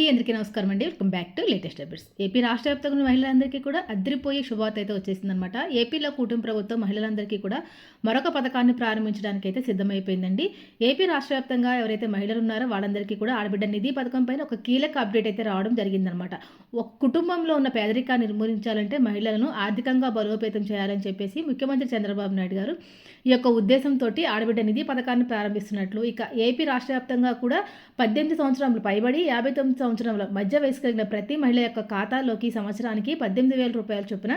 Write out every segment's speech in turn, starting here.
అందరికీ నమస్కారం అండి. Welcome back to latest updates. AP రాష్ట్ర వ్యాప్తంగా ఉన్న మహిళలందరికీ కూడా అదిరిపోయే శుభవార్త అయితే వచ్చేసిందనమాట. ఏపీలో కూటమి ప్రభుత్వం మహిళలందరికీ కూడా మరొక పథకాన్ని ప్రారంభించడానికి అయితే సిద్ధమైపోయిందండి. ఏపీ రాష్ట్ర వ్యాప్తంగా ఎవరైతే మహిళలు ఉన్నారో వాళ్ళందరికీ కూడా ఆడబిడ్డ నిధి పథకం పైన ఒక కీలక అప్డేట్ అయితే రావడం జరిగిందనమాట. ఒక కుటుంబంలో ఉన్న పేదరికాన్ని నిర్మూలించాలంటే మహిళలను ఆర్థికంగా బలోపేతం చేయాలని చెప్పేసి ముఖ్యమంత్రి చంద్రబాబు నాయుడు గారు ఈ యొక్క ఉద్దేశంతో ఆడబిడ్డ నిధి పథకాన్ని ప్రారంభిస్తున్నట్లు, ఇక ఏపీ రాష్ట్ర వ్యాప్తంగా కూడా 18 సంవత్సరాలు పైబడి 59 సంవత్సరాల మధ్య వయసు కలిగిన ప్రతి మహిళ యొక్క ఖాతాలోకి సంవత్సరానికి 18,000 రూపాయల చొప్పున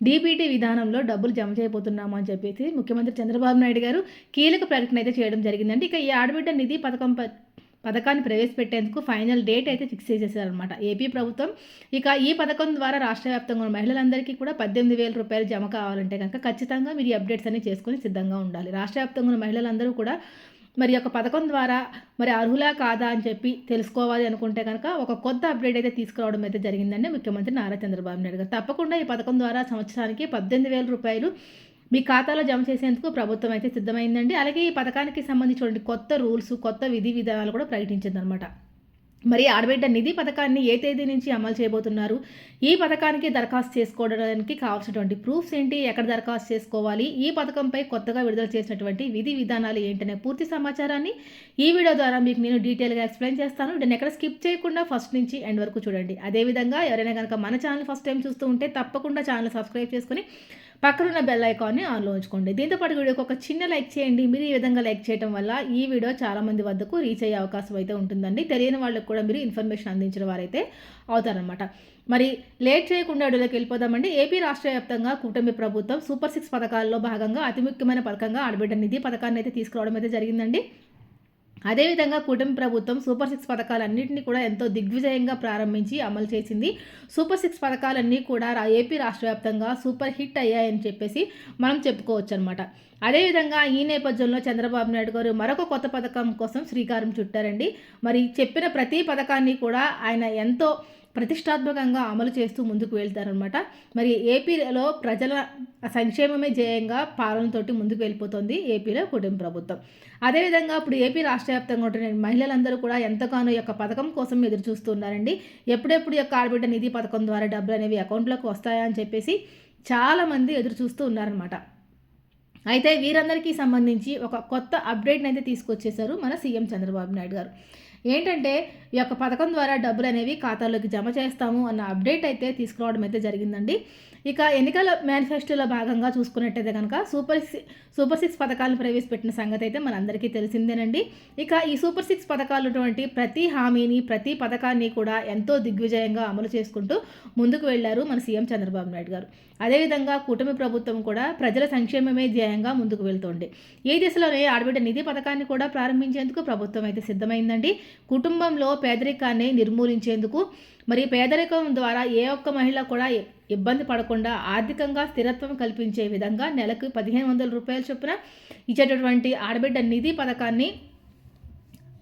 డీబీటీ విధానంలో డబ్బులు జమ చేయబోతున్నాము అని చెప్పేసి ముఖ్యమంత్రి చంద్రబాబు నాయుడు గారు కీలక ప్రకటన అయితే చేయడం జరిగిందండి. ఇక ఈ ఆడబిడ్డ నిధి పథకాన్ని ప్రవేశపెట్టేందుకు ఫైనల్ డేట్ అయితే ఫిక్స్ చేసేసారనమాట ఏపీ ప్రభుత్వం. ఇక ఈ పథకం ద్వారా రాష్ట్ర వ్యాప్తంగా ఉన్న మహిళలందరికీ కూడా 18,000 రూపాయలు జమ కావాలంటే కనుక ఖచ్చితంగా మీరు ఈ అప్డేట్స్ అన్ని చేసుకొని సిద్ధంగా ఉండాలి. రాష్ట్ర వ్యాప్తంగా ఉన్న మహిళలందరూ కూడా మరి యొక్క పథకం ద్వారా మరి అర్హులా కాదా అని చెప్పి తెలుసుకోవాలి అనుకుంటే కనుక ఒక కొత్త అప్డేట్ అయితే తీసుకురావడం అయితే జరిగిందండి ముఖ్యమంత్రి నారా చంద్రబాబు నాయుడు గారు. తప్పకుండా ఈ పథకం ద్వారా సంవత్సరానికి 18,000 రూపాయలు మీ ఖాతాలో జమ చేసేందుకు ప్రభుత్వం అయితే సిద్ధమైందండి. అలాగే ఈ పథకానికి సంబంధించిన కొత్త రూల్స్, కొత్త విధి విధానాలు కూడా ప్రకటించిందనమాట. మరి ఆడబిడ్డ నిధి పథకాన్ని ఏ తేదీ నుంచి అమలు చేయబోతున్నారు, ఈ పథకానికి దరఖాస్తు చేసుకోవడానికి కావాల్సినటువంటి ప్రూఫ్స్ ఏంటి, ఎక్కడ దరఖాస్తు చేసుకోవాలి, ఈ పథకంపై కొత్తగా విడుదల చేసినటువంటి విధి విధానాలు ఏంటనే పూర్తి సమాచారాన్ని ఈ వీడియో ద్వారా మీకు నేను డీటెయిల్గా ఎక్స్ప్లెయిన్ చేస్తాను. దీన్ని ఎక్కడ స్కిప్ చేయకుండా ఫస్ట్ నుంచి ఎండ్ వరకు చూడండి. అదేవిధంగా ఎవరైనా కనుక మన ఛానల్ ఫస్ట్ టైం చూస్తూ ఉంటే తప్పకుండా ఛానల్ సబ్స్క్రైబ్ చేసుకుని పక్కనున్న బెల్ ఐకాన్ని ఆన్లో ఉంచుకోండి. దీంతోపాటు వీడియోకి ఒక చిన్న లైక్ చేయండి. మీరు ఈ విధంగా లైక్ చేయడం వల్ల ఈ వీడియో చాలామంది వద్దకు రీచ్ అయ్యే అవకాశం అయితే ఉంటుందండి. తెలియని వాళ్ళకి కూడా మీరు ఇన్ఫర్మేషన్ అందించిన వారైతే అవుతారనమాట. మరి లేట్ చేయకుండా వీడియోలోకి వెళ్ళిపోదామండి. ఏపీ రాష్ట్ర వ్యాప్తంగా కూటమి ప్రభుత్వం సూపర్ 6 పథకాల్లో భాగంగా అతి ముఖ్యమైన పథకంగా ఆడబిడ్డ నిధి పథకాన్ని అయితే తీసుకురావడం అయితే జరిగిందండి. అదేవిధంగా కూటమి ప్రభుత్వం సూపర్ 6 పథకాలన్నింటినీ కూడా ఎంతో దిగ్విజయంగా ప్రారంభించి అమలు చేసింది. సూపర్ 6 పథకాలన్నీ కూడా ఏపీ రాష్ట్ర వ్యాప్తంగా సూపర్ హిట్ అయ్యాయని చెప్పేసి మనం చెప్పుకోవచ్చు అనమాట. అదేవిధంగా ఈ నేపథ్యంలో చంద్రబాబు నాయుడు గారు మరొక కొత్త పథకం కోసం శ్రీకారం చుట్టారండి. మరి చెప్పిన ప్రతి పథకాన్ని కూడా ఆయన ఎంతో ప్రతిష్టాత్మకంగా అమలు చేస్తూ ముందుకు వెళ్తారనమాట. మరి ఏపీలో ప్రజల సంక్షేమమే ధ్యేయంగా పాలనతోటి ముందుకు వెళ్ళిపోతుంది ఏపీలో కూటమి ప్రభుత్వం. అదేవిధంగా ఇప్పుడు ఏపీ రాష్ట్ర వ్యాప్తంగా ఉంటున్న మహిళలందరూ కూడా ఎంతగానో యొక్క పథకం కోసం ఎదురు చూస్తున్నారండి. ఎప్పుడెప్పుడు యొక్క ఆడబిడ్డ నిధి పథకం ద్వారా డబ్బులు అనేవి అకౌంట్లోకి వస్తాయా అని చెప్పేసి చాలామంది ఎదురు చూస్తూ ఉన్నారనమాట. అయితే వీరందరికీ సంబంధించి ఒక కొత్త అప్డేట్ని అయితే తీసుకొచ్చేశారు మన సీఎం చంద్రబాబు నాయుడు గారు. ఏంటంటే ఈ యొక్క పథకం ద్వారా డబ్బులు అనేవి ఖాతాలోకి జమ చేస్తాము అన్న అప్డేట్ అయితే తీసుకురావడం అయితే జరిగిందండి. ఇక ఎన్నికల మేనిఫెస్టోలో భాగంగా చూసుకున్నట్టయితే కనుక సూపర్ 6 పథకాలను ప్రవేశపెట్టిన సంగతి అయితే మనందరికీ తెలిసిందేనండి. ఇక ఈ సూపర్ 6 పథకాలటువంటి ప్రతి హామీని, ప్రతి పథకాన్ని కూడా ఎంతో దిగ్విజయంగా అమలు చేసుకుంటూ ముందుకు వెళ్లారు మన సీఎం చంద్రబాబు నాయుడు గారు. అదేవిధంగా కూటమి ప్రభుత్వం కూడా ప్రజల సంక్షేమమే ధ్యేయంగా ముందుకు వెళ్తోంది. ఈ దిశలోనే ఆడబిడ్డ నిధి పథకాన్ని కూడా ప్రారంభించేందుకు ప్రభుత్వం అయితే సిద్ధమైందండి. కుటుంబంలో పేదరికాన్ని నిర్మూలించేందుకు, మరి పేదరికం ద్వారా ఏ ఒక్క మహిళ కూడా ఇబ్బంది పడకుండా ఆర్థికంగా స్థిరత్వం కల్పించే విధంగా నెలకు 1,500 రూపాయల చొప్పున ఇచ్చేటటువంటి ఆడబిడ్డ నిధి పథకాన్ని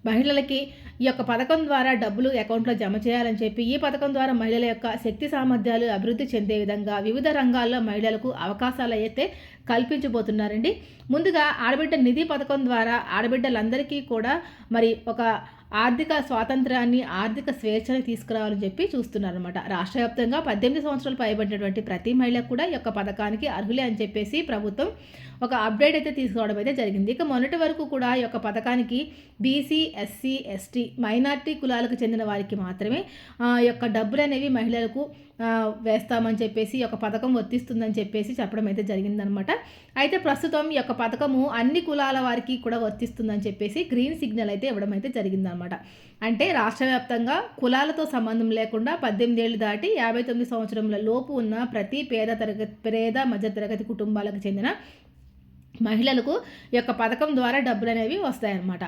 మహిళలకి ఈ యొక్క పథకం ద్వారా డబ్బులు అకౌంట్లో జమ చేయాలని చెప్పి, ఈ పథకం ద్వారా మహిళల యొక్క శక్తి సామర్థ్యాలు అభివృద్ధి చెందే విధంగా వివిధ రంగాల్లో మహిళలకు అవకాశాలు అయితే కల్పించబోతున్నారండి. ముందుగా ఆడబిడ్డ నిధి పథకం ద్వారా ఆడబిడ్డలందరికీ కూడా మరి ఒక ఆర్థిక స్వాతంత్రాన్ని, ఆర్థిక స్వేచ్ఛని తీసుకురావాలని చెప్పి చూస్తున్నారనమాట. రాష్ట్ర వ్యాప్తంగా 18 సంవత్సరాలు పైబడినటువంటి ప్రతి మహిళకు కూడా ఈ యొక్క పథకానికి అర్హులే అని చెప్పేసి ప్రభుత్వం ఒక అప్డేట్ అయితే తీసుకురావడం అయితే జరిగింది. ఇక మొన్నటి వరకు కూడా ఈ యొక్క పథకానికి బీసీ, ఎస్సీ, ఎస్టీ, మైనార్టీ కులాలకు చెందిన వారికి మాత్రమే ఈ యొక్క డబ్బులు అనేవి మహిళలకు వేస్తామని చెప్పేసి ఈ యొక్క పథకం వర్తిస్తుందని చెప్పేసి చెప్పడం అయితే జరిగిందనమాట. అయితే ప్రస్తుతం ఈ యొక్క పథకము అన్ని కులాల వారికి కూడా వర్తిస్తుందని చెప్పేసి గ్రీన్ సిగ్నల్ అయితే ఇవ్వడం అయితే జరిగిందనమాట. అంటే రాష్ట్ర వ్యాప్తంగా కులాలతో సంబంధం లేకుండా 18 ఏళ్ళు దాటి 59 సంవత్సరముల లోపు ఉన్న ప్రతి పేద మధ్యతరగతి కుటుంబాలకు చెందిన మహిళలకు ఈ యొక్క పథకం ద్వారా డబ్బులు అనేవి వస్తాయన్నమాట.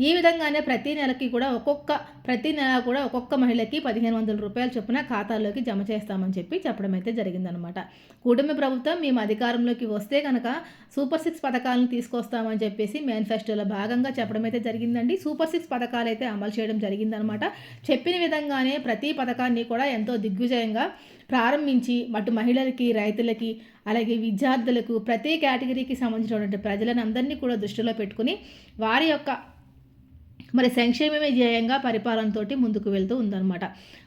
ఈ విధంగానే ప్రతి నెల కూడా ఒక్కొక్క మహిళకి 1,500 రూపాయల చొప్పున ఖాతాల్లోకి జమ చేస్తామని చెప్పి చెప్పడం అయితే జరిగిందనమాట. కూటమి ప్రభుత్వం మేము అధికారంలోకి వస్తే కనుక సూపర్ 6 పథకాలను తీసుకొస్తామని చెప్పేసి మేనిఫెస్టోలో భాగంగా చెప్పడం అయితే జరిగిందండి. సూపర్ 6 పథకాలు అయితే అమలు చేయడం జరిగిందనమాట. చెప్పిన విధంగానే ప్రతి పథకాన్ని కూడా ఎంతో దిగ్విజయంగా ప్రారంభించి అటు మహిళలకి, రైతులకి, అలాగే విద్యార్థులకు, ప్రతి కేటగిరీకి సంబంధించినటువంటి ప్రజలను అందరినీ కూడా దృష్టిలో పెట్టుకుని వారి యొక్క మరి సంక్షేమమే ధ్యేయంగా పరిపాలనతోటి ముందుకు వెళ్తూ ఉందన్నమాట.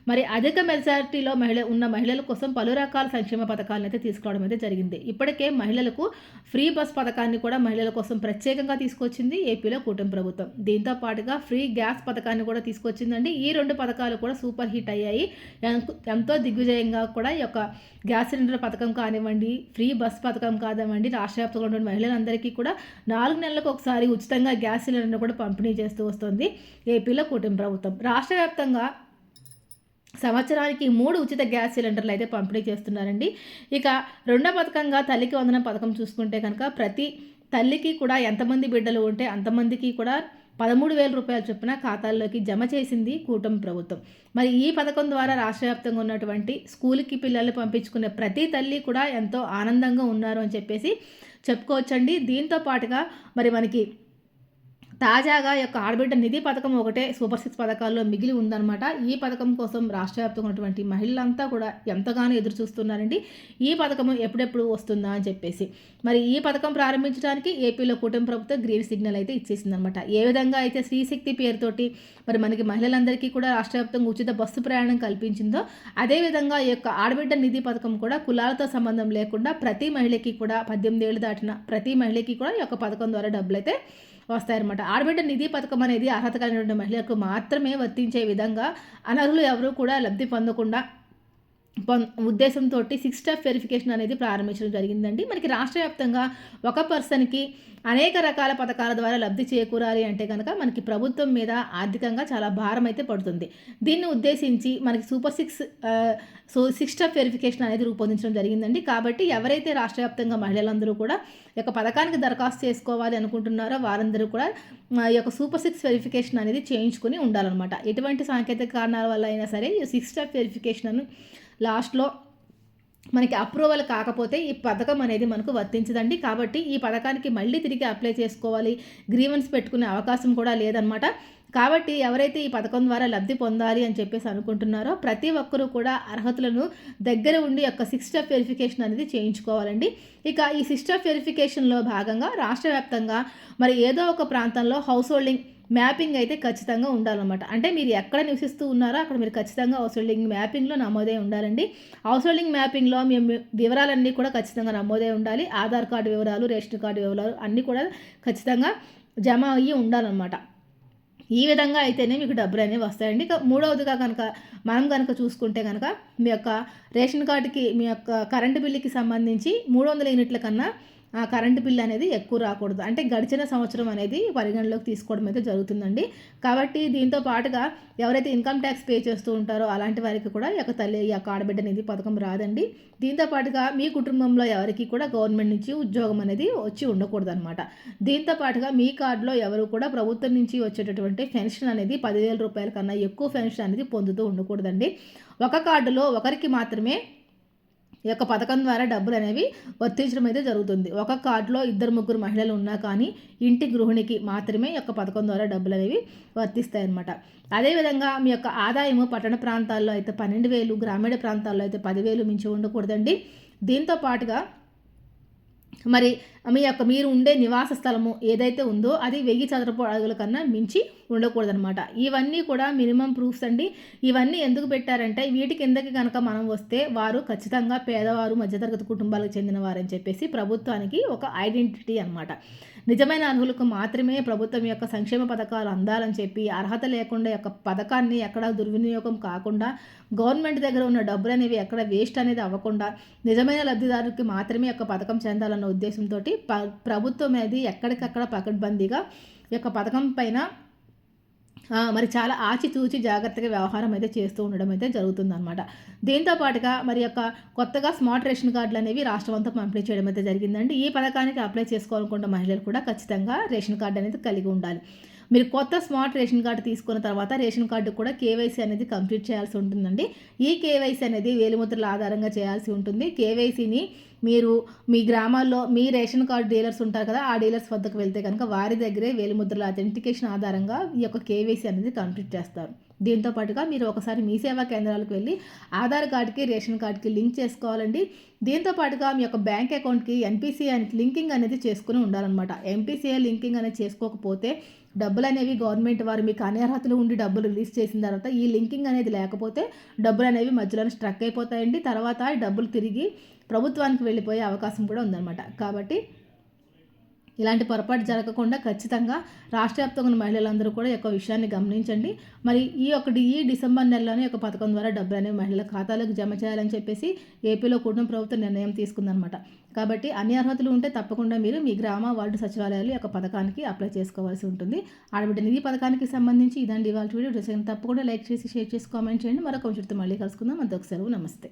మరి అధిక మెజారిటీలో ఉన్న మహిళల కోసం పలు రకాల సంక్షేమ పథకాలనైతే తీసుకోవడం అయితే జరిగింది. ఇప్పటికే మహిళలకు ఫ్రీ బస్ పథకాన్ని కూడా మహిళల కోసం ప్రత్యేకంగా తీసుకొచ్చింది ఏపీలో కూటమి ప్రభుత్వం. దీంతో పాటుగా ఫ్రీ గ్యాస్ పథకాన్ని కూడా తీసుకొచ్చిందండి. ఈ 2 పథకాలు కూడా సూపర్ హిట్ అయ్యాయి. ఎంతో దిగ్విజయంగా కూడా ఈ యొక్క గ్యాస్ సిలిండర్ పథకం కానివ్వండి, ఫ్రీ బస్ పథకం కానివ్వండి, రాష్ట్ర వ్యాప్తంగా ఉన్నటువంటి మహిళలందరికీ కూడా 4 నెలలకు ఒకసారి ఉచితంగా గ్యాస్ సిలిండర్ కూడా పంపిణీ చేస్తూ వస్తుంది ఏపీలో కూటమి ప్రభుత్వం. రాష్ట్ర వ్యాప్తంగా సంవత్సరానికి 3 ఉచిత గ్యాస్ సిలిండర్లు అయితే పంపిణీ చేస్తున్నారండి. ఇక రెండో పథకంగా తల్లికి వందనం పథకం చూసుకుంటే కనుక ప్రతి తల్లికి కూడా ఎంతమంది బిడ్డలు ఉంటే అంతమందికి కూడా 13,000 రూపాయల చొప్పున ఖాతాల్లోకి జమ చేసింది కూటమి ప్రభుత్వం. మరి ఈ పథకం ద్వారా రాష్ట్ర వ్యాప్తంగా ఉన్నటువంటి స్కూల్కి పిల్లల్ని పంపించుకునే ప్రతి తల్లి కూడా ఎంతో ఆనందంగా ఉన్నారు అని చెప్పేసి చెప్పుకోవచ్చండి. దీంతో పాటుగా మరి మనకి తాజాగా యొక్క ఆడబిడ్డ నిధి పథకం ఒకటే సూపర్ 6 పథకాల్లో మిగిలి ఉందన్నమాట. ఈ పథకం కోసం రాష్ట్ర వ్యాప్తంగా ఉన్నటువంటి మహిళలంతా కూడా ఎంతగానో ఎదురు చూస్తున్నారండి. ఈ పథకం ఎప్పుడెప్పుడు వస్తుందా అని చెప్పేసి. మరి ఈ పథకం ప్రారంభించడానికి ఏపీలో కూటమి ప్రభుత్వం గ్రీన్ సిగ్నల్ అయితే ఇచ్చేసిందనమాట. ఏ విధంగా అయితే శ్రీశక్తి పేరుతోటి మరి మనకి మహిళలందరికీ కూడా రాష్ట్ర వ్యాప్తంగా ఉచిత బస్సు ప్రయాణం కల్పించిందో అదేవిధంగా ఈ యొక్క ఆడబిడ్డ నిధి పథకం కూడా కులాలతో సంబంధం లేకుండా ప్రతి మహిళకి కూడా 18 ఏళ్ళు దాటిన ప్రతి మహిళకి కూడా ఈ యొక్క పథకం ద్వారా డబ్బులు అయితే వస్తాయన్నమాట. ఆడబిడ్డ నిధి పథకం అనేది అర్హత కలిగిన మహిళలకు మాత్రమే వర్తించే విధంగా అనర్హులు ఎవరూ కూడా లబ్ధి పొందకుండా ఉద్దేశంతో 6 స్టెప్ వెరిఫికేషన్ అనేది ప్రారంభించడం జరిగిందండి. మనకి రాష్ట్ర వ్యాప్తంగా ఒక పర్సన్కి అనేక రకాల పథకాల ద్వారా లబ్ధి చేకూరాలి అంటే కనుక మనకి ప్రభుత్వం మీద ఆర్థికంగా చాలా భారం అయితే పడుతుంది. దీన్ని ఉద్దేశించి మనకి సూపర్ 6 స్టెప్ వెరిఫికేషన్ అనేది రూపొందించడం జరిగిందండి. కాబట్టి ఎవరైతే రాష్ట్ర వ్యాప్తంగా మహిళలందరూ కూడా ఈ యొక్క పథకానికి దరఖాస్తు చేసుకోవాలి అనుకుంటున్నారో వారందరూ కూడా ఈ యొక్క సూపర్ 6 వెరిఫికేషన్ అనేది చేయించుకుని ఉండాలన్నమాట. ఎటువంటి సాంకేతిక కారణాల వల్ల అయినా సరే ఈ 6 స్టెప్ వెరిఫికేషన్ లాస్ట్లో మనకి అప్రూవల్ కాకపోతే ఈ పథకం అనేది మనకు వర్తించదండి. కాబట్టి ఈ పథకానికి మళ్ళీ తిరిగి అప్లై చేసుకోవాలి, గ్రీవెన్స్ పెట్టుకునే అవకాశం కూడా లేదనమాట. కాబట్టి ఎవరైతే ఈ పథకం ద్వారా లబ్ధి పొందాలి అని చెప్పేసి అనుకుంటున్నారో ప్రతి ఒక్కరూ కూడా అర్హతలను దగ్గర ఉండి యొక్క 6 స్టెప్ వెరిఫికేషన్ అనేది చేయించుకోవాలండి. ఇక ఈ 6 స్టెప్ వెరిఫికేషన్లో భాగంగా రాష్ట్ర వ్యాప్తంగా మరి ఏదో ఒక ప్రాంతంలో హౌస్ హోల్డింగ్ మ్యాపింగ్ అయితే ఖచ్చితంగా ఉండాలన్నమాట. అంటే మీరు ఎక్కడ నివసిస్తూ ఉన్నారో అక్కడ మీరు ఖచ్చితంగా హౌస్ హోల్డింగ్ మ్యాపింగ్లో నమోదై ఉండాలండి. హౌస్ హోల్డింగ్ మ్యాపింగ్లో మీ వివరాలన్నీ కూడా ఖచ్చితంగా నమోదై ఉండాలి. ఆధార్ కార్డు వివరాలు, రేషన్ కార్డు వివరాలు అన్నీ కూడా ఖచ్చితంగా జమ అయ్యి ఉండాలన్నమాట. ఈ విధంగా అయితేనే మీకు డబ్బులు అనేవి వస్తాయండి. ఇక మూడవదిగా కనుక మనం కనుక చూసుకుంటే కనుక మీ యొక్క రేషన్ కార్డుకి మీ యొక్క కరెంటు బిల్లుకి సంబంధించి 300 యూనిట్ల కన్నా ఆ కరెంటు బిల్ అనేది ఎక్కువ రాకూడదు. అంటే గడిచిన సంవత్సరం అనేది పరిగణలోకి తీసుకోవడం అయితే జరుగుతుందండి. కాబట్టి దీంతో పాటుగా ఎవరైతే ఇన్కమ్ ట్యాక్స్ పే చేస్తూ ఉంటారో అలాంటి వారికి కూడా ఈ యొక్క ఆడబిడ్డ నిధి పథకం రాదండి. దీంతో పాటుగా మీ కుటుంబంలో ఎవరికి కూడా గవర్నమెంట్ నుంచి ఉద్యోగం అనేది వచ్చి ఉండకూడదు అనమాట. దీంతో పాటుగా మీ కార్డులో ఎవరు కూడా ప్రభుత్వం నుంచి వచ్చేటటువంటి పెన్షన్ అనేది 10,000 రూపాయల కన్నా ఎక్కువ పెన్షన్ అనేది పొందుతూ ఉండకూడదండి. ఒక కార్డులో ఒకరికి మాత్రమే ఈ యొక్క పథకం ద్వారా డబ్బులు అనేవి వర్తించడం అయితే జరుగుతుంది. ఒక కార్డులో 2-3 మహిళలు ఉన్నా కానీ ఇంటి గృహిణికి మాత్రమే ఈ యొక్క పథకం ద్వారా డబ్బులు అనేవి వర్తిస్తాయన్నమాట. అదేవిధంగా మీ యొక్క ఆదాయము పట్టణ ప్రాంతాల్లో అయితే 12,000, గ్రామీణ ప్రాంతాల్లో అయితే 10,000 మించి ఉండకూడదండి. దీంతో పాటుగా మరి మీరు ఉండే నివాస స్థలము ఏదైతే ఉందో అది 1000 చదరపు అడుగుల కన్నా మించి ఉండకూడదనమాట. ఇవన్నీ కూడా మినిమం ప్రూఫ్స్ అండి. ఇవన్నీ ఎందుకు పెట్టారంటే వీటి కిందకి కనుక మనం వస్తే వారు ఖచ్చితంగా పేదవారు, మధ్యతరగతి కుటుంబాలకు చెందిన వారని చెప్పేసి ప్రభుత్వానికి ఒక ఐడెంటిటీ అనమాట. నిజమైన అర్హులకు మాత్రమే ప్రభుత్వం యొక్క సంక్షేమ పథకాలు అందాలని చెప్పి అర్హత లేకుండా యొక్క పథకాన్ని ఎక్కడ దుర్వినియోగం కాకుండా గవర్నమెంట్ దగ్గర ఉన్న డబ్బులు అనేవి ఎక్కడ వేస్ట్ అనేది అవ్వకుండా నిజమైన లబ్ధిదారుకి మాత్రమే యొక్క పథకం చెందాలన్న ఉద్దేశంతో ప్రభుత్వం అనేది ఎక్కడికక్కడ పకడ్బందీగా ఈ యొక్క పథకం పైన మరి చాలా ఆచితూచి జాగ్రత్తగా వ్యవహారం అయితే చేస్తూ ఉండడం అయితే జరుగుతుందన్నమాట. దీంతో పాటుగా మరి యొక్క కొత్తగా స్మార్ట్ రేషన్ కార్డులు అనేవి రాష్ట్రం అంతా పంపిణీ చేయడం అయితే జరిగిందండి. ఈ పథకానికి అప్లై చేసుకోవాలనుకున్న మహిళలు కూడా ఖచ్చితంగా రేషన్ కార్డు అనేది కలిగి ఉండాలి. మీరు కొత్త స్మార్ట్ రేషన్ కార్డు తీసుకున్న తర్వాత రేషన్ కార్డు కూడా కేవైసీ అనేది కంప్లీట్ చేయాల్సి ఉంటుందండి. ఈ కేవైసీ అనేది వేలిముద్రల ఆధారంగా చేయాల్సి ఉంటుంది. కేవైసీని మీరు మీ గ్రామాల్లో మీ రేషన్ కార్డు డీలర్స్ ఉంటారు కదా, ఆ డీలర్స్ వద్దకు వెళ్తే కనుక వారి దగ్గరే వేలిముద్రల అథెంటికేషన్ ఆధారంగా ఈ యొక్క కేవైసీ అనేది కంప్లీట్ చేస్తారు. దీంతో పాటుగా మీరు ఒకసారి మీ సేవా కేంద్రాలకు వెళ్ళి ఆధార్ కార్డుకి రేషన్ కార్డుకి లింక్ చేసుకోవాలండి. దీంతో పాటుగా మీ యొక్క బ్యాంక్ అకౌంట్కి ఎన్పిసిఐ లింకింగ్ అనేది చేసుకుని ఉండాలన్నమాట. ఎంపీసీఐ లింకింగ్ అనేది చేసుకోకపోతే డబ్బులు అనేవి గవర్నమెంట్ వారు మీకు అనర్హతలు ఉండి డబ్బులు రిలీజ్ చేసిన తర్వాత ఈ లింకింగ్ అనేది లేకపోతే డబ్బులు అనేవి మధ్యలోనే స్ట్రక్ అయిపోతాయండి. తర్వాత ఈ డబ్బులు తిరిగి ప్రభుత్వానికి వెళ్ళిపోయే అవకాశం కూడా ఉందన్నమాట. కాబట్టి ఇలాంటి పొరపాటు జరగకుండా ఖచ్చితంగా రాష్ట్ర వ్యాప్తంగా ఉన్న మహిళలందరూ కూడా ఈ యొక్క విషయాన్ని గమనించండి. మరి ఈ డిసెంబర్ నెలలోనే ఒక పథకం ద్వారా డబ్బులు అనేవి మహిళల ఖాతాలోకి జమ చేయాలని చెప్పేసి ఏపీలో కుటుంబ ప్రభుత్వం నిర్ణయం తీసుకుందనమాట. కాబట్టి అన్ని అర్హతలు ఉంటే తప్పకుండా మీరు మీ గ్రామ వార్డు సచివాలయాలు యొక్క పథకానికి అప్లై చేసుకోవాల్సి ఉంటుంది. ఆడబిడ్డ నిధి పథకానికి సంబంధించి ఇదండి ఇవాళ వీడియో. తప్పకుండా లైక్ చేసి షేర్ చేసి కామెంట్ చేయండి. మరొక విషయంతో మళ్ళీ కలుసుకుందాం. అంతకు సెలవు. నమస్తే.